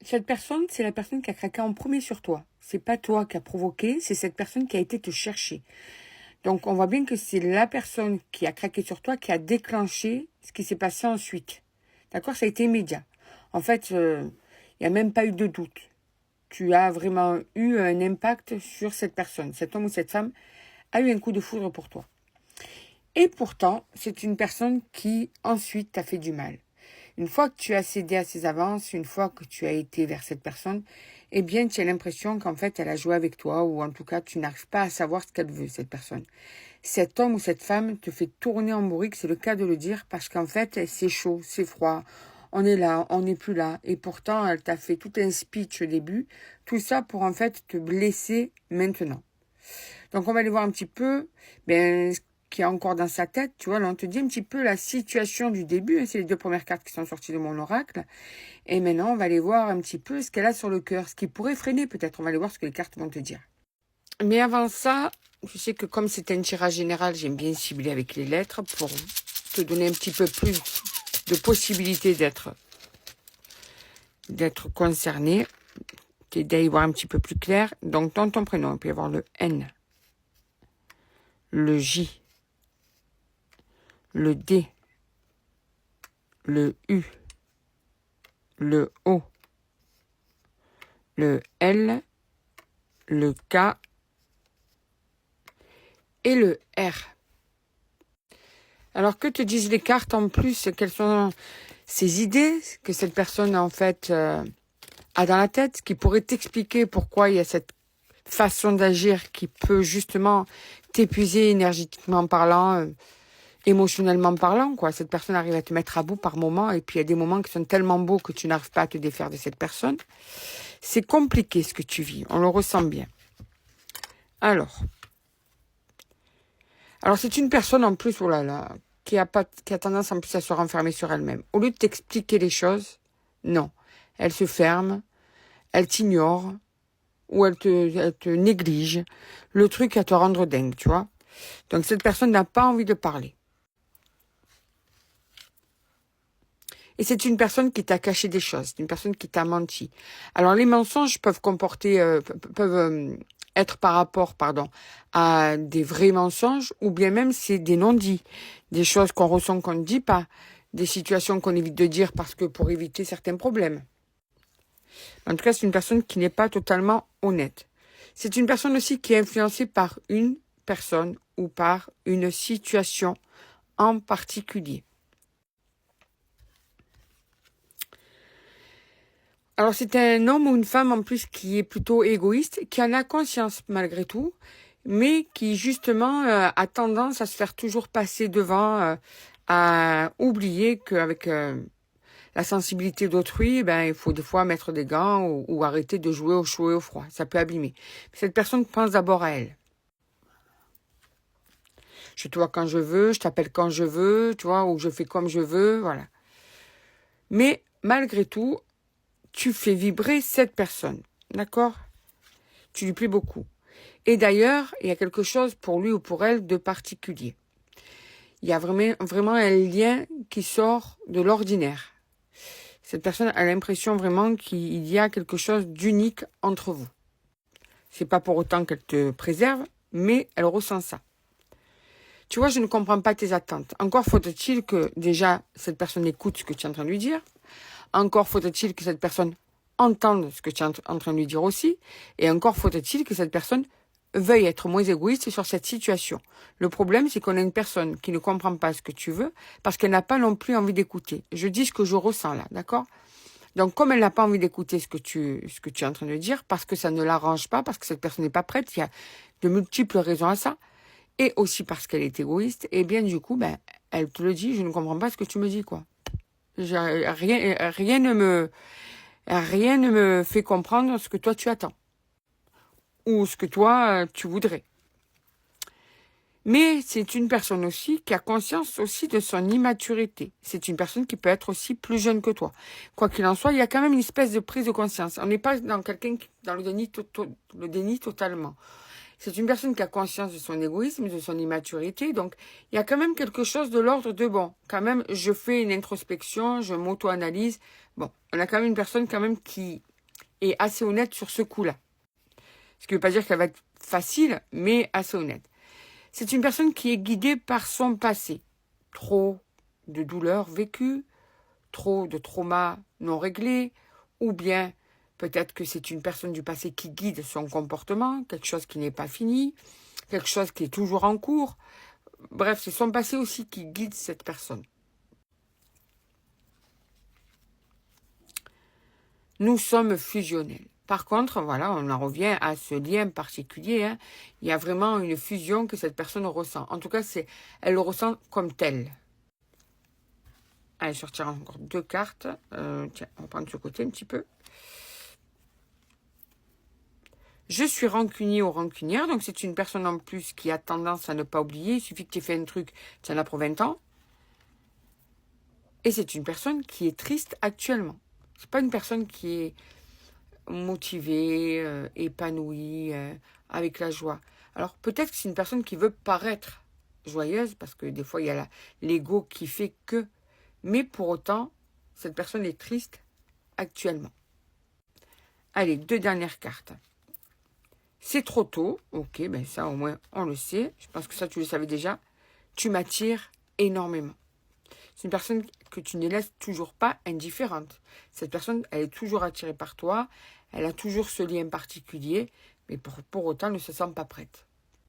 cette personne, c'est la personne qui a craqué en premier sur toi. C'est pas toi qui a provoqué, c'est cette personne qui a été te chercher. Donc, on voit bien que c'est la personne qui a craqué sur toi qui a déclenché ce qui s'est passé ensuite. D'accord? Ça a été immédiat. En fait, il n'y a même pas eu de doute. Tu as vraiment eu un impact sur cette personne. Cet homme ou cette femme a eu un coup de foudre pour toi. Et pourtant, c'est une personne qui, ensuite, t'a fait du mal. Une fois que tu as cédé à ses avances, une fois que tu as été vers cette personne, eh bien, tu as l'impression qu'en fait, elle a joué avec toi, ou en tout cas, tu n'arrives pas à savoir ce qu'elle veut, cette personne. Cet homme ou cette femme te fait tourner en bourrique, c'est le cas de le dire, parce qu'en fait, c'est chaud, c'est froid, on est là, on n'est plus là, et pourtant, elle t'a fait tout un speech au début, tout ça pour en fait te blesser maintenant. Donc, on va aller voir un petit peu, ce qui est encore dans sa tête, tu vois, là, on te dit un petit peu la situation du début, hein, c'est les 2 premières cartes qui sont sorties de mon oracle, et maintenant, on va aller voir un petit peu ce qu'elle a sur le cœur, ce qui pourrait freiner peut-être, on va aller voir ce que les cartes vont te dire. Mais avant ça, je sais que comme c'était un tirage général, j'aime bien cibler avec les lettres pour te donner un petit peu plus de possibilités d'être concerné, t'aider à y voir un petit peu plus clair. Donc, dans ton prénom, il peut y avoir le N, le J, le D, le U, le O, le L, le K et le R. Alors, que te disent les cartes en plus? Quelles sont ces idées que cette personne, en fait, a dans la tête, qui pourrait t'expliquer pourquoi il y a cette façon d'agir qui peut justement t'épuiser énergétiquement parlant, émotionnellement parlant, quoi. Cette personne arrive à te mettre à bout par moments, et puis il y a des moments qui sont tellement beaux que tu n'arrives pas à te défaire de cette personne. C'est compliqué ce que tu vis, on le ressent bien. Alors c'est une personne en plus, oh là là, qui a tendance en plus à se renfermer sur elle-même. Au lieu de t'expliquer les choses, non. Elle se ferme, elle t'ignore, ou elle te néglige. Le truc à te rendre dingue, tu vois. Donc cette personne n'a pas envie de parler. Et c'est une personne qui t'a caché des choses, c'est une personne qui t'a menti. Alors les mensonges peuvent être par rapport, à des vrais mensonges, ou bien même c'est des non-dits, des choses qu'on ressent qu'on ne dit pas, des situations qu'on évite de dire parce que pour éviter certains problèmes. En tout cas, c'est une personne qui n'est pas totalement honnête. C'est une personne aussi qui est influencée par une personne ou par une situation en particulier. Alors, c'est un homme ou une femme en plus qui est plutôt égoïste, qui en a conscience malgré tout, mais qui justement a tendance à se faire toujours passer devant, à oublier qu'avec la sensibilité d'autrui, il faut des fois mettre des gants ou arrêter de jouer au chaud et au froid. Ça peut abîmer. Cette personne pense d'abord à elle. Je te vois quand je veux, je t'appelle quand je veux, tu vois, ou je fais comme je veux, voilà. Mais malgré tout, tu fais vibrer cette personne, d'accord? Tu lui plais beaucoup. Et d'ailleurs, il y a quelque chose pour lui ou pour elle de particulier. Il y a vraiment un lien qui sort de l'ordinaire. Cette personne a l'impression vraiment qu'il y a quelque chose d'unique entre vous. C'est pas pour autant qu'elle te préserve, mais elle ressent ça. Tu vois, je ne comprends pas tes attentes. Encore faut-il que déjà cette personne écoute ce que tu es en train de lui dire. Encore faut-il que cette personne entende ce que tu es en train de lui dire aussi. Et encore faut-il que cette personne veuille être moins égoïste sur cette situation. Le problème, c'est qu'on a une personne qui ne comprend pas ce que tu veux parce qu'elle n'a pas non plus envie d'écouter. Je dis ce que je ressens là, d'accord? Donc, comme elle n'a pas envie d'écouter ce que tu es en train de dire, parce que ça ne l'arrange pas, parce que cette personne n'est pas prête, il y a de multiples raisons à ça, et aussi parce qu'elle est égoïste, et bien du coup, elle te le dit, je ne comprends pas ce que tu me dis, quoi. Rien ne me fait comprendre ce que toi tu attends. Ou ce que toi tu voudrais. Mais c'est une personne aussi qui a conscience aussi de son immaturité. C'est une personne qui peut être aussi plus jeune que toi. Quoi qu'il en soit, il y a quand même une espèce de prise de conscience. On n'est pas dans dans le déni totalement. C'est une personne qui a conscience de son égoïsme, de son immaturité. Donc, il y a quand même quelque chose de l'ordre de bon. Quand même, je fais une introspection, je m'auto-analyse. Bon, on a quand même une personne quand même qui et assez honnête sur ce coup-là. Ce qui ne veut pas dire qu'elle va être facile, mais assez honnête. C'est une personne qui est guidée par son passé. Trop de douleurs vécues, trop de traumas non réglés, ou bien peut-être que c'est une personne du passé qui guide son comportement, quelque chose qui n'est pas fini, quelque chose qui est toujours en cours. Bref, c'est son passé aussi qui guide cette personne. Nous sommes fusionnels. Par contre, voilà, on en revient à ce lien particulier. Hein. Il y a vraiment une fusion que cette personne ressent. En tout cas, elle le ressent comme telle. Allez, sortir encore 2 cartes. Tiens, on va prendre ce côté un petit peu. Je suis rancunier ou rancunière. Donc, c'est une personne en plus qui a tendance à ne pas oublier. Il suffit que tu aies fait un truc, tu en as pour 20 ans. Et c'est une personne qui est triste actuellement. C'est pas une personne qui est motivée, épanouie, avec la joie. Alors peut-être que c'est une personne qui veut paraître joyeuse, parce que des fois il y a l'ego qui fait que, mais pour autant, cette personne est triste actuellement. Allez, 2 dernières cartes. C'est trop tôt, ok, ben ça au moins on le sait, je pense que ça tu le savais déjà. Tu m'attires énormément. C'est une personne que tu ne laisses toujours pas indifférente. Cette personne, elle est toujours attirée par toi, elle a toujours ce lien particulier, mais pour autant, elle ne se sent pas prête.